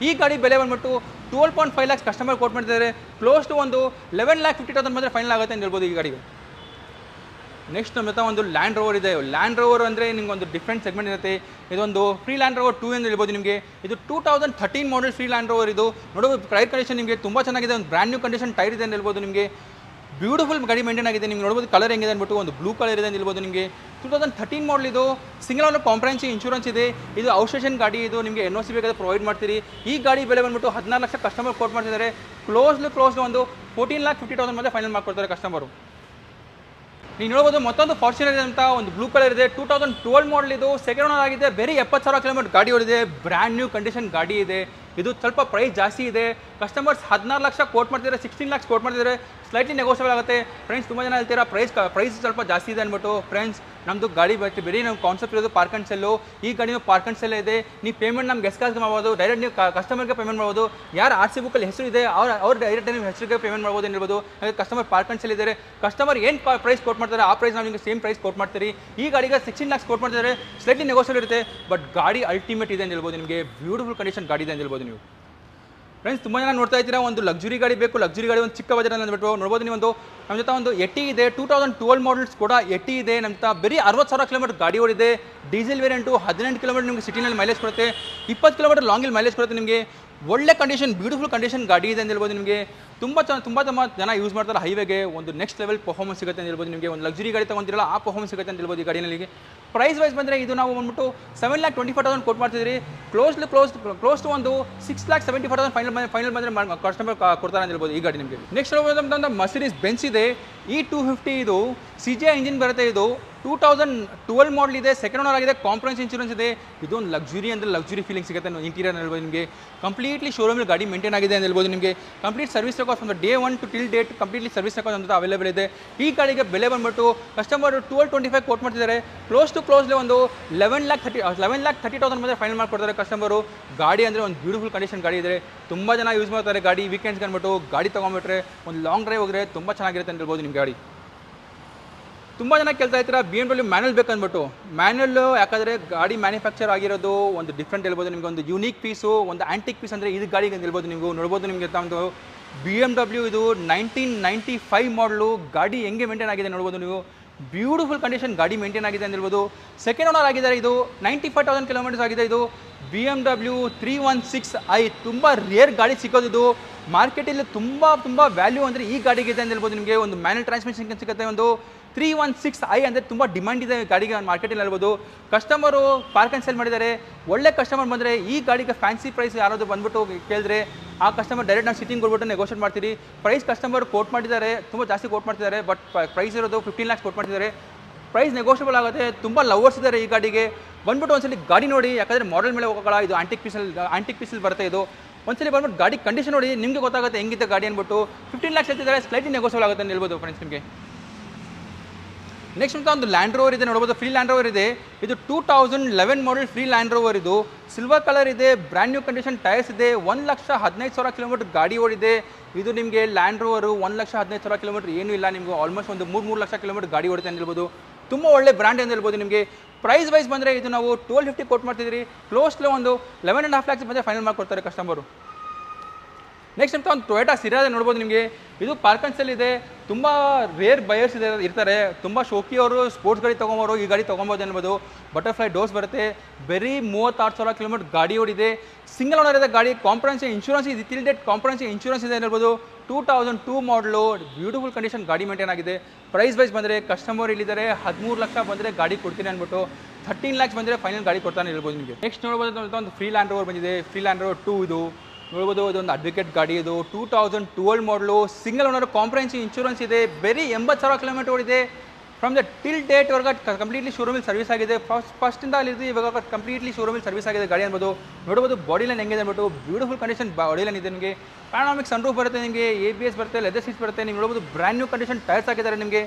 ಈ ಗಾಡಿ ಬೆಲೆ ಬಂದ್ಬಿಟ್ಟು 12.5 ಲ್ಯಾಕ್ಸ್ ಕಸ್ಟಮರ್ ಕೋಟ್ ಮಾಡ್ತಿದ್ದಾರೆ. ಕ್ಲೋಸ್ ಟು ಒಂದು 11,50,000 ಬಂದರೆ ಫೈನಲ್ ಆಗುತ್ತೆ ಅಂತ ಹೇಳ್ಬೋದು ಈ ಗಾಡಿಗೆ. ನೆಕ್ಸ್ಟ್ ನಮ್ಮ ಹತ್ರ ಒಂದು ಲ್ಯಾಂಡ್ ರೋವರ್ ಇದೆ. ಲ್ಯಾಂಡ್ ರೋವರ್ ಅಂದರೆ ನಿಮ್ಗೆ ಒಂದು ಡಿಫ್ರೆಂಟ್ ಸೆಗ್ಮೆಂಟ್ ಇರುತ್ತೆ. ಇದೊಂದು ಫ್ರೀ ಲ್ಯಾಂಡ್ ರೋವರ್ 2 ಅಂತ ಹೇಳ್ಬೋದು ನಿಮಗೆ. ಇದು 2013 ಮಾಡಲ್ ಫ್ರೀ ಲ್ಯಾಂಡ್ ರೋವರ್. ಇದು ನೋಡೋದು ಟೈರ್ ಕಂಡೀಷನ್ ನಿಮಗೆ ತುಂಬ ಚೆನ್ನಾಗಿದೆ, ಒಂದು ಬ್ರ್ಯಾಂಡ್ ನ್ಯೂ ಕಂಡೀಷನ್ ಟೈರ್ ಇದೆ ಅಂತ ಹೇಳ್ಬೋದು ನಿಮಗೆ. ಬ್ಯೂಟಿಫುಲ್ ಗಾಡಿ ಮೇಂಟೈನ್ ಆಗಿದೆ. ನಿಮ್ಗೆ ನೋಡ್ಬೋದು ಕಲರ್ ಹೆಂಗಿದೆ ಅಂದ್ಬಿಟ್ಟು, ಒಂದು ಬ್ಲೂ ಕಲರ್ ಇದೆ ಅಂತ ಹೇಳ್ಬೋದು ನಿಮಗೆ. 2013 ಮಾಡಲ್. ಇದು ಸಿಂಗಲ್ ಓನರ್ ಕಾಂಪ್ರಹೆನ್ಸಿವ್ ಇನ್ಶೂರೆನ್ಸ್ ಇದೆ. ಇದು ಔಟ್ಸ್ಟೇಷನ್ ಗಾಡಿ. ಇದು ನಿಮಗೆ NOC ಬೇಕಾದ್ರೆ ಪ್ರೊವೈಡ್ ಮಾಡ್ತೀರಿ. ಈ ಗಾಡಿ ಬೆಲೆ ಬಂದ್ಬಿಟ್ಟು 16 ಲಕ್ಷ ಕಸ್ಟಮರ್ ಕೋಟ್ ಮಾಡ್ತಿದ್ದಾರೆ. ಕ್ಲೋಸ್ ಒಂದು 14,50,000 ಮೇಲೆ ಫೈನಲ್ ಮಾಡ್ಕೊಡ್ತಾರೆ ಕಸ್ಟಮರು. ನೀವು ನೋಡ್ಬೋದು ಮತ್ತೊಂದು ಫಾರ್ಚುನರ್ ಅಂತ ಒಂದು ಬ್ಲೂ ಕಲರ್ ಇದೆ. 2012 ಮಾಡಲ್. ಇದು ಸೆಕೆಂಡ್ ಓನರ್ ಆಗಿದೆ. ಬೇರೆ 70,000 ಕಿಲೋಮೀಟರ್ ಗಾಡಿ ಓಡಿದೆ. ಬ್ರ್ಯಾಂಡ್ ನ್ಯೂ ಕಂಡೀಷನ್ ಗಾಡಿ ಇದೆ. ಇದು ಸ್ವಲ್ಪ ಪ್ರೈಸ್ ಜಾಸ್ತಿ ಇದೆ. ಕಸ್ಟಮರ್ಸ್ 16 ಲಕ್ಷ ಕೋಟ್ ಮಾಡ್ತಿದ್ದಾರೆ, 16 ಲ್ಯಾಕ್ಸ್ ಕೋಟ್ ಮಾಡ್ತಿದ್ದಾರೆ. ಸ್ಲೈಟ್ಲಿ ನೆಗೋಷಿಯಬಲ್ ಆಗುತ್ತೆ. ಫ್ರೆಂಡ್ಸ್ ತುಂಬ ಜನ ಹೇಳ್ತೀರಾ ಪ್ರೈಸ್ ಸ್ವಲ್ಪ ಜಾಸ್ತಿ ಇದೆ ಅಂದ್ಬಿಟ್ಟು. ಫ್ರೆಂಡ್ಸ್ ನಮ್ಮದು ಗಾಡಿ ಬೇರೆ ನಮ್ಮ ಕಾನ್ಸೆಪ್ಟ್ ಇರೋದು ಪಾರ್ಕ್ ಆ್ಯಂಡ್ ಸೆಲ್ಲು. ಈ ಗಾಡಿನೂ ಪಾರ್ಕ್ ಆ್ಯಂಡ್ ಸೆಲ್ ಇದೆ. ನೀವು ಪೇಮೆಂಟ್ ನಮ್ಗೆ ಗೆಸ್ಟ್ಗೆ ಮಾಡ್ಬೋದು, ಡೈರೆಕ್ಟ್ ನೀವು ಕಸ್ಟಮರ್ಗೆ ಪೇಮೆಂಟ್ ಮಾಡ್ಬೋದು. ಯಾರು RC ಬುಕ್ಕಲ್ಲಿ ಹೆಸರು ಇದೆ ಅವ್ರು ಡೈರೆಕ್ಟ್ ನೀವು ಹೆಸರಿಗೆ ಪೇಮೆಂಟ್ ಮಾಡ್ಬೋದು ಅಂತ ಹೇಳ್ಬೋದು. ಹಾಗೆ ಕಸ್ಟಮರ್ ಪಾರ್ಕ್ ಆ್ಯಂಡ್ ಸೆಲ್ ಇದ್ದಾರೆ. ಕಸ್ಟಮರ್ ಏನು ಪ್ರೈಸ್ ಕೋಟ್ ಮಾಡ್ತಾರೆ ಆ ಪ್ರೈಸ್ ನಾವು ನಿಮಗೆ ಸೇಮ್ ಪ್ರೈಸ್ ಕೋಟ್ ಮಾಡ್ತೀರಿ. ಈ ಗಾಡಿಗೆ 16 ಲ್ಯಾಕ್ಸ್ ಕೋಟ್ ಮಾಡ್ತಿದ್ದಾರೆ. ಸ್ಲೈಟ್ಲಿ ನೆಗೋಷಿಯಬಲ್ ಇರುತ್ತೆ, ಬಟ್ ಗಾಡಿ ಅಲ್ಟಿಮೇಟ್ ಇದೆ ಅಂತ ಹೇಳ್ಬೋದು ನಿಮಗೆ. ಬ್ಯೂಟಿಫುಲ್ ಕಂಡೀಷನ್ ಗಾಡಿ ಇದೆ ಅಂತ ಹೇಳ್ಬೋದು ನೀವು. ಫ್ರೆಂಡ್ಸ್ ತುಂಬ ಜನ ನೋಡ್ತಾ ಇದ್ದೀರಾ ಒಂದು ಲಕ್ಸುರಿ ಗಾಡಿ ಬೇಕು, ಲಕ್ಸುರಿ ಗಾಡಿ ಒಂದು ಚಿಕ್ಕ ಬಜೆಟಲ್ಲಿ ಅಂದ್ಬಿಟ್ಟು ನೋಡ್ಬೋದು ನೀವು. ನಮ್ಮ ಜೊತೆ ಒಂದು ಎಟಿ ಇದೆ, 2012 ಮಾಡಲ್ಸ್ ಕೂಡ ಎಟಿ ಇದೆ. ನಮ್ಮ ಜೊತೆ ಬರೀ 60,000 ಕಿಲೋಮೀಟರ್ ಗಾಡಿ ಓಡಿದೆ. ಡೀಸೆಲ್ ವೇರಿಯಂಟು 18 ಕಿಲೋಮೀಟರ್ ನಿಮಗೆ ಸಿಟಿನಲ್ಲಿ ಮೈಲೇಜ್ ಕೊಡುತ್ತೆ, 20 ಕಿಲೋಮೀಟರ್ ಲಾಂಗಲ್ಲಿ ಮೈಲೇಜ್ ಕೊಡುತ್ತೆ ನಿಮಗೆ. ಒಳ್ಳೆ ಕಂಡೀಷನ್, ಬ್ಯೂಟಿಫುಲ್ ಕಂಡೀಷನ್ ಗಾಡಿ ಇದೆ ಅಂತ ಹೇಳ್ಬೋದು ನಿಮಗೆ. ತುಂಬ ಜನ ಯೂಸ್ ಮಾಡ್ತಾರೆ ಹೈವೇಗೆ. ಒಂದು ನೆಕ್ಸ್ಟ್ ಲೆವೆಲ್ ಪರ್ಫಾರ್ಮೆನ್ಸ್ ಸಿಗುತ್ತೆ ಅಂತ ಹೇಳ್ಬೋದು ನಿಮಗೆ. ಒಂದು ಲಕ್ಸುರಿ ಗಾಡಿ ತೊಗೊಂತಿರಲ್ಲ ಆ ಪರ್ಫಾರ್ಮೆನ್ಸ್ ಸಿಗುತ್ತೆ ಅಂತ ಹೇಳ್ಬೋದು ಈ ಗಾಡಿನಲ್ಲಿ. ಪ್ರೈಸ್ ವೈಸ್ ಬಂದರೆ ಇದು ನಾವು ಬಂದ್ಬಿಟ್ಟು 7,25,000 ಕೊಟ್ಟು ಮಾಡ್ತಿದ್ರಿ. ಕ್ಲೋಸ್ ಟು ಒಂದು 6,75,000 ಫೈನಲ್ ಬಂದರೆ ಕಸ್ಟಮರ್ ಕೊಡ್ತಾರೆ ಅಂತ ಹೇಳ್ಬೋದು ಈ ಗಾಡಿ ನಿಮಗೆ. ನೆಕ್ಸ್ಟ್ ನಮ್ಮದು ಮರ್ಸಿಡೀಸ್ ಬೆನ್ಸ್ ಇದೆ, E250 ಇದು CGI ಇಂಜಿನ್ ಬರುತ್ತೆ. ಇದು 2012 ಮಾಡಲ್ ಇದೆ, ಸೆಕೆಂಡ್ ಓನರ್ ಆಗಿದೆ, ಕಾಂಪ್ರಹೆನ್ಸ್ ಇನ್ಶೂರೆನ್ಸ್ ಇದೆ. ಇದು ಒಂದು ಲಕ್ಸುರಿ ಅಂದರೆ ಲಕ್ಸುರಿ ಫೀಲಿಂಗ್ ಸಿಗುತ್ತೆ ಇಂಟೀರಿಯರ್ ಹೇಳ್ಬೋದು ನಿಮಗೆ. ಕಂಪ್ಲೀಟ್ಲಿ ಶೋರೂಮಲ್ಲಿ ಗಾಡಿ ಮೇಂಟೈನ್ ಆಗಿದೆ ಅಂತ ಹೇಳ್ಬೋದು ನಿಮಗೆ. Complete service records from day 1 to till date completely service records ಅಂತ ಅವೈಲೇಬಲ್ ಇದೆ. ಈ ಗಾಡಿಗೆ ಬೆಲೆ ಬಂದ್ಬಿಟ್ಟು ಕಸ್ಟಮರ್ 1225 ಕೋಟ್ ಮಾಡ್ತಿದ್ದಾರೆ. ಕ್ಲೋಸ್ಲಿ ಒಂದು 11,30,000 ಬಂದರೆ ಫೈನಲ್ ಮಾಡ್ಕೊಡ್ತಾರೆ ಕಸ್ಟಮರು. ಗಾಡಿ ಅಂದರೆ ಒಂದು ಬ್ಯೂಟಿಫುಲ್ ಕಂಡೀಷನ್ ಗಾಡಿ ಇದೆ. ತುಂಬ ಜನ ಯೂಸ್ ಮಾಡ್ತಾರೆ ಗಾಡಿ. ವೀಕೆಂಡ್ಸ್ಗೆ ಅಂದ್ಬಿಟ್ಟು ಗಾಡಿ ತೊಗೊಂಡ್ಬಿಟ್ರೆ ಒಂದು ಲಾಂಗ್ ಡ್ರೈವ್ ಹೋದರೆ ತುಂಬ ಚೆನ್ನಾಗಿರುತ್ತೆ ಅಂತ ಹೇಳ್ಬೋದು ನಿಮ್ಮ ಗಾಡಿ. ತುಂಬ ಜನ ಕೇಳ್ತಾ ಇರ್ತೀರ BMW ಮ್ಯಾನುವಲ್ ಬೇಕಂದ್ಬಿಟ್ಟು. ಮ್ಯಾನುವಲ್ಲು ಯಾಕಂದರೆ ಗಾಡಿ ಮ್ಯಾನುಫ್ಯಾಕ್ಚರ್ ಆಗಿರೋದು ಒಂದು ಡಿಫ್ರೆಂಟ್ ಹೇಳ್ಬೋದು ನಿಮಗೆ. ಒಂದು ಯೂನಿಕ್ ಪೀಸು, ಒಂದು ಆ್ಯಂಟಿಕ್ ಪೀಸ್ ಅಂದರೆ ಇದು ಗಾಡಿಗೆ ಅಂತ ಹೇಳ್ಬೋದು ನೀವು. ನೋಡ್ಬೋದು ನಿಮಗೆ ಒಂದು BMW ಇದು 1995 ಮಾಡಲು ಗಾಡಿ ಹೆಂಗೆ ಮೇಂಟೈನ್ ಆಗಿದೆ ನೋಡ್ಬೋದು ನೀವು. ಬ್ಯೂಟಿಫುಲ್ ಕಂಡೀಷನ್ ಗಾಡಿ ಮೇಂಟೈನ್ ಆಗಿದೆ ಅಂತ ಹೇಳ್ಬೋದು. ಸೆಕೆಂಡ್ ಓನರ್ ಆಗಿದ್ದಾರೆ. ಇದು 95,000 ಕಿಲೋಮೀಟರ್ಸ್ ಆಗಿದೆ. ಇದು BMW 316i ತುಂಬ ರೇರ್ ಗಾಡಿ ಸಿಗೋದು. ಇದು ಮಾರ್ಕೆಟಲ್ಲಿ ತುಂಬ ವ್ಯಾಲ್ಯೂ ಅಂದರೆ ಈ ಗಾಡಿಗೆ ಇದೆ ಅಂತ ಹೇಳ್ಬೋದು ನಿಮಗೆ. ಒಂದು ಮ್ಯಾನುವಲ್ ಟ್ರಾನ್ಸ್ಮಿಷನ್ ಸಿಗುತ್ತೆ. ಒಂದು 316i ಅಂದರೆ ತುಂಬ ಡಿಮ್ಯಾಂಡ್ ಇದೆ ಗಾಡಿಗೆ ಮಾರ್ಕೆಟಲ್ಲಿ ಹೇಳ್ಬೋದು. ಕಸ್ಟಮರು ಪಾರ್ಕ್ ಆ್ಯಂಡ್ ಸೆಲ್ ಮಾಡಿದ್ದಾರೆ. ಒಳ್ಳೆ ಕಸ್ಟಮರ್ ಬಂದರೆ ಈ ಗಾಡಿಗೆ ಫ್ಯಾನ್ಸಿ ಪ್ರೈಸ್ ಯಾರಾದರೂ ಬಂದ್ಬಿಟ್ಟು ಕೇಳಿದ್ರೆ ಆ ಕಸ್ಟಮರ್ ಡೈರೆಕ್ಟ್ ನಾವು ಸಿಟ್ಟಿಂಗ್ ಕೊಟ್ಬಿಟ್ಟು ನೆಗೋಷಿಯೇಟ್ ಮಾಡ್ತೀರಿ. ಪ್ರೈಸ್ ಕಸ್ಟಮರ್ ಕೋಟ್ ಮಾಡಿದ್ದಾರೆ, ತುಂಬ ಜಾಸ್ತಿ ಕೋಟ್ ಮಾಡ್ತಿದ್ದಾರೆ. ಬಟ್ ಪ್ರೈಸ್ ಇರೋದು 15 lakhs ಕೋಟ್ ಮಾಡ್ತಿದ್ದಾರೆ. ಪ್ರೈಸ್ ನೆಗೋಷಿಯಬಲ್ ಆಗುತ್ತೆ. ತುಂಬ ಲವರ್ಸ್ ಇದ್ದಾರೆ ಈ ಗಾಡಿಗೆ. ಬಂದ್ಬಿಟ್ಟು ಒಂದ್ಸಲಿ ಗಾಡಿ ನೋಡಿ, ಯಾಕಂದರೆ ಮಾಡೆಲ್ ಮೇಲೆ ಹೋಗೋಲ್ಲ. ಇದು ಆಂಟಿಕ್ ಪೀಸಲ್ಲಿ ಬರುತ್ತೆ. ಇದು ಒಂದ್ಸಲಿ ಬಂದ್ಬಿಟ್ಟು ಗಾಡಿ ಕಂಡೀಷನ್ ನೋಡಿ, ನಿಮಗೆ ಗೊತ್ತಾಗುತ್ತೆ ಹೆಂಗಿದೆ ಗಾಡಿ ಅಂದ್ಬಿಟ್ಟು. 15 lakhs ಹೇಳ್ತಿದ್ದಾರೆ, ಸ್ಲೈಟ್ಲಿ ನೆಗೋಷಿಯಬಲ್ ಆಗುತ್ತೆ ಅಂತ ಹೇಳ್ಬೋದು ಫ್ರೆಂಡ್ಸ್ ನಿಮಗೆ. ನೆಕ್ಸ್ಟ್ ಅಂತ ಒಂದು ಲ್ಯಾಂಡ್ ರೋವರ್ ಇದೆ ನೋಡ್ಬೋದು. ಫ್ರೀ ಲ್ಯಾಂಡ್ ರೋವರ್ ಇದೆ. ಇದು 2011 ಮಾಡಲ್ ಫ್ರೀ ಲ್ಯಾಂಡ್ ರೋವರ್. ಇದು ಸಿಲ್ವರ್ ಕಲರ್ ಇದೆ, ಬ್ರ್ಯಾಂಡ್ ನ್ಯೂ ಕಂಡೀಷನ್ ಟೈರ್ಸ್ ಇದೆ. 1,15,000 ಕಿಲೋಮೀಟರ್ ಗಾಡಿ ಓಡಿದೆ. ಇದು ನಿಮಗೆ ಲ್ಯಾಂಡ್ ರೋವರು 1,15,000 ಕಿಲೋಮೀಟರ್ ಏನೂ ಇಲ್ಲ. ನಿಮಗೆ ಆಲ್ಮೋಸ್ಟ್ ಒಂದು 3 ಲಕ್ಷ ಕಿಲೋಮೀಟರ್ ಗಾಡಿ ಓಡುತ್ತೆ ಅಂತ ಹೇಳ್ಬೋದು. ತುಂಬ ಒಳ್ಳೆ ಬ್ರ್ಯಾಂಡ್ ಅಂತ ಹೇಳ್ಬೋದು ನಿಮಗೆ. ಪ್ರೈಸ್ ವೈಸ್ ಬಂದರೆ ಇದು ನಾವು 1250 ಕೊಟ್ಟು ಮಾಡ್ತಿದ್ದೀರಿ. ಕ್ಲೋಸ್ಲಿ ಒಂದು 11.5 lakhs ಬಂದರೆ ಫೈನಲ್ ಮಾಡಿಕೊಡ್ತಾರೆ ಕಸ್ಟಮರು. ನೆಕ್ಸ್ಟ್ ಅಂತ ಒಂದು ಟೊಯೋಟಾ ಸಿರಾಜ್ ನೋಡ್ಬೋದು ನಿಮಗೆ. ಇದು ಪಾರ್ಕ್ ಆ್ಯಂಡ್ ಸೆಲ್ ಇದೆ. ತುಂಬ ರೇರ್ ಬಯರ್ಸ್ ಇರ್ತಾರೆ. ತುಂಬ ಶೋಕಿಯವರು ಸ್ಪೋರ್ಟ್ಸ್ ಗಾಡಿ ತೊಗೊಂಬೋರು ಈ ಗಾಡಿ ತೊಗೊಬೋದು ಅನ್ಬೋದು. ಬಟರ್ಫ್ಲೈ ಡೋರ್ಸ್ ಬರುತ್ತೆ. ಬರೀ 38,000 ಕಿಲೋಮೀಟರ್ ಗಾಡಿ ಓಡಿದೆ. ಸಿಂಗಲ್ ಓನರ್ ಇದೆ ಗಾಡಿ. ಕಾಂಪ್ರಹೆನ್ಸಿವ್ ಇನ್ಶೂರೆನ್ಸ್ ಇದೆ. ಟಿಲ್ ಡೇಟ್ ಕಾಂಪ್ರಹೆನ್ಸಿವ್ ಇನ್ಶೂರೆನ್ಸ್ ಇದೆ ಹೇಳ್ಬೋದು. 2002 ಮಾಡಲು ಬ್ಯೂಟಿಫುಲ್ ಕಂಡೀಷನ್ ಗಾಡಿ ಮೇಂಟೈನ್ ಆಗಿದೆ. ಪ್ರೈಸ್ ವೈಸ್ ಬಂದರೆ ಕಸ್ಟಮರ್ ಇಲ್ಲಿದ್ದಾರೆ 13 ಲಕ್ಷ ಬಂದರೆ ಗಾಡಿ ಕೊಡ್ತೀನಿ ಅಂದ್ಬಿಟ್ಟು 13 lakhs ಬಂದರೆ ಫೈನಲ್ ಗಾಡಿ ಕೊಡ್ತಾನೆ ಹೇಳ್ಬೋದು ನಿಮಗೆ. ನೆಕ್ಸ್ಟ್ ನೋಡ್ಬೋದು ಒಂದು ಫ್ರೀ ಲ್ಯಾಂಡ್ ರೋವರ್ ಬಂದಿದೆ. ಫ್ರೀ ಲ್ಯಾಂಡ್ ರೋವರ್ 2 ಇದು ನೋಡ್ಬೋದು. ಇದೊಂದು ಅಡ್ವೊಕೇಟ್ ಗಾಡಿ. ಇದು 2012 ಮಾಡಲು ಸಿಂಗಲ್ ಓನರ್ ಕಾಂಪ್ರಹೆನ್ಸಿವ್ ಇನ್ಶೂರೆನ್ಸ್ ಇದೆ. ಬರೀ 80,000 ಕಿಲೋಮೀಟರ್ ಓಡಿದೆ. ಫ್ರಮ್ ದ ಟಿಲ್ ಡೇಟ್ವರೆಗೆ ಕಂಪ್ಲೀಟ್ಲಿ ಶೋರೂಮಲ್ಲಿ ಸರ್ವಿಸ್ ಆಗಿದೆ. ಫಸ್ಟಿಂದ ಅಲ್ಲಿದ್ದು ಇವಾಗ ಕಂಪ್ಲೀಟ್ಲಿ ಶೋರೂಮಲ್ಲಿ ಸರ್ವಿಸ್ ಆಗಿದೆ ಗಾಡಿ ಅನ್ಬೋದು. ನೋಡ್ಬೋದು ಬಾಡಿ ಲೈನ್ ಹೆಂಗಿದೆ ಅಂದ್ಬಿಟ್ಟು. ಬ್ಯೂಟಿಫುಲ್ ಕಂಡೀಷನ್ ಬಾಡಿ ಲೈನ್ ಇದೆ ನಿಮಗೆ. ಪ್ಯಾನೋರಾಮಿಕ್ ಸನ್ರೂಫ್ ಬರುತ್ತೆ ನಿಮಗೆ. ABS ಬರುತ್ತೆ, ಲೆದರ್ ಸೀಟ್ಸ್ ಬರುತ್ತೆ. ನೀವು ನೋಡ್ಬೋದು ಬ್ರ್ಯಾಂಡ್ ನ್ಯೂ ಕಂಡೀಷನ್ ಟೈರ್ಸ್ ಹಾಕಿದ್ದಾರೆ ನಿಮಗೆ.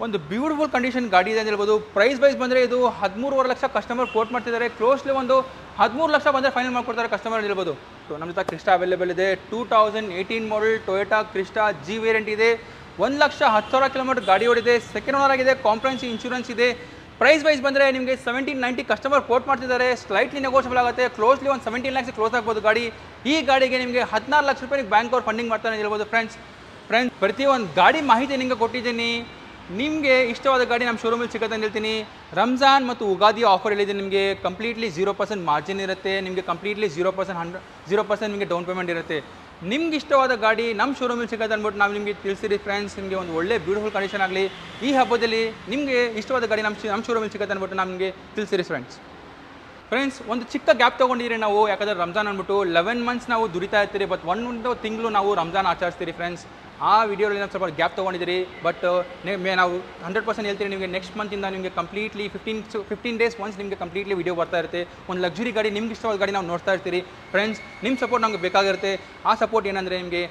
ಒಂದು ಬ್ಯೂಟಿಫುಲ್ ಕಂಡೀಷನ್ ಗಾಡಿ ಇದೆ ಅಂತ ಹೇಳ್ಬೋದು. ಪ್ರೈಸ್ ವೈಸ್ ಬಂದರೆ ಇದು 13.5 ಲಕ್ಷ ಕಸ್ಟಮರ್ ಕೋಟ್ ಮಾಡ್ತಿದ್ದಾರೆ. ಕ್ಲೋಸ್ಲಿ ಒಂದು 13 ಲಕ್ಷ ಬಂದರೆ ಫೈನಲ್ ಮಾಡ್ಕೊಡ್ತಾರೆ ಕಸ್ಟಮರ್ ಹೇಳ್ಬೋದು. ನಮ್ಮ ಜೊತೆ ಕ್ರಿಸ್ಟಾ ಅವೈಲೇಬಲ್ ಇದೆ. 2018 ಮಾಡಲ್ ಟೊಯೋಟಾ ಕ್ರಿಸ್ಟಾ G ವೇರಿಯಂಟ್ ಇದೆ. 1,10,000 ಕಿಲೋಮೀಟರ್ ಗಾಡಿ ಓಡಿದೆ. ಸೆಕೆಂಡ್ ಓನರ್ ಆಗಿದೆ. ಕಾಂಪ್ರಹೆನ್ಸಿವ್ ಇನ್ಶೂರೆನ್ಸ್ ಇದೆ. ಪ್ರೈಸ್ ವೈಸ್ ಬಂದರೆ ನಿಮಗೆ 1790 ಕಸ್ಟಮರ್ ಕೋಟ್ ಮಾಡ್ತಿದ್ದಾರೆ. ಸ್ಲೈಟ್ಲಿ ನೆಗೋಷಿಯಬಲ್ ಆಗುತ್ತೆ. ಕ್ಲೋಸ್ಲಿ ಒಂದು 17 lakhs ಕ್ಲೋಸ್ ಆಗ್ಬೋದು ಗಾಡಿ. ಈ ಗಾಡಿಗೆ ನಿಮಗೆ 16 ಲಕ್ಷ ರೂಪಾಯಿಗೆ ಬ್ಯಾಂಕ್ ಅವ್ರು ಫಂಡಿಂಗ್ ಮಾಡ್ತಾರೆ ಹೇಳ್ಬೋದು. ಫ್ರೆಂಡ್ಸ್ ಪ್ರತಿಯೊಂದು ಗಾಡಿ ಮಾಹಿತಿ ನಿಮಗೆ ಕೊಟ್ಟಿದ್ದೀನಿ. ನಿಮಗೆ ಇಷ್ಟವಾದ ಗಾಡಿ ನಮ್ಮ ಶೋರೂಮಲ್ಲಿ ಸಿಗುತ್ತೆ ಅಂತ ಹೇಳ್ತೀನಿ. ರಂಜಾನ್ ಮತ್ತು ಉಗಾದಿ ಆಫರ್ ಹೇಳಿದೆ ನಿಮಗೆ. ಕಂಪ್ಲೀಟ್ಲಿ 0% ಮಾರ್ಜಿನ್ ಇರುತ್ತೆ ನಿಮಗೆ. ಕಂಪ್ಲೀಟ್ಲಿ 0% ನಿಮಗೆ ಡೌನ್ ಪೇಮೆಂಟ್ ಇರುತ್ತೆ. ನಿಮ್ಗೆ ಇಷ್ಟವಾದ ಗಾಡಿ ನಮ್ಮ ಶೋರೂಮಲ್ಲಿ ಸಿಗುತ್ತೆ ಅಂದ್ಬಿಟ್ಟು ನಾವು ನಿಮಗೆ ತಿಳಿಸಿರಿ ಫ್ರೆಂಡ್ಸ್. ನಿಮಗೆ ಒಂದು ಒಳ್ಳೆ ಬ್ಯೂಟಿಫುಲ್ ಕಂಡೀಷನ್ ಆಗಲಿ. ಈ ಹಬ್ಬದಲ್ಲಿ ನಿಮಗೆ ಇಷ್ಟವಾದ ಗಾಡಿ ನಮ್ಮ ಶೋರೂಮಲ್ಲಿ ಸಿಗುತ್ತೆ ಅಂದ್ಬಿಟ್ಟು ನಮಗೆ ತಿಳಿಸಿರಿ ಫ್ರೆಂಡ್ಸ್. ಒಂದು ಚಿಕ್ಕ ಗ್ಯಾಪ್ ತೊಗೊಂಡಿರಿ ನಾವು. ಯಾಕಂದರೆ ರಂಜಾನ್ ಅಂದ್ಬಿಟ್ಟು 11 months ನಾವು ದುಡಿತಾ ಇರ್ತೀರಿ. ಬಟ್ 1 ತಿಂಗಳು ನಾವು ರಂಜಾನ್ ಆಚರಿಸ್ತೀರಿ ಫ್ರೆಂಡ್ಸ್. ಆ ವಿಡಿಯೋದಲ್ಲಿ ನಾವು ಸ್ವಲ್ಪ ಗ್ಯಾಪ್ ತೊಗೊಂಡಿದ್ದೀರಿ. ಬಟ್ ನಾವು 100% ಹೇಳ್ತೀರಿ ನಿಮಗೆ. ನೆಕ್ಸ್ಟ್ ಮಂತಿಂದ ನಿಮಗೆ ಕಂಪ್ಲೀಟ್ಲಿ 15 days ಒನ್ಸ್ ನಿಮಗೆ ಕಂಪ್ಲೀಟ್ಲಿ ವಿಡಿಯೋ ಬರ್ತಾ ಇರುತ್ತೆ. ಒಂದು ಲಕ್ಸುರಿ ಗಾಡಿ ನಿಮ್ಗೆ ಇಷ್ಟವಾದ ಗಾಡಿ ನಾವು ನೋಡ್ತಾ ಇರ್ತೀರಿ ಫ್ರೆಂಡ್ಸ್. ನಿಮ್ಮ ಸಪೋರ್ಟ್ ನಮಗೆ ಬೇಕಾಗಿರುತ್ತೆ. ಆ ಸಪೋರ್ಟ್ ಏನಂದರೆ ನಿಮಗೆ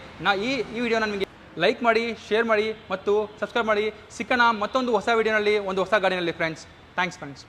ಈ ವಿಡಿಯೋನ ನಿಮಗೆ ಲೈಕ್ ಮಾಡಿ, ಶೇರ್ ಮಾಡಿ ಮತ್ತು ಸಬ್ಸ್ಕ್ರೈಬ್ ಮಾಡಿ. ಸಿಕ್ಕನ ಮತ್ತೊಂದು ಹೊಸ ವಿಡಿಯೋನಲ್ಲಿ ಒಂದು ಹೊಸ ಗಾಡಿನಲ್ಲಿ ಫ್ರೆಂಡ್ಸ್. Thanks friends.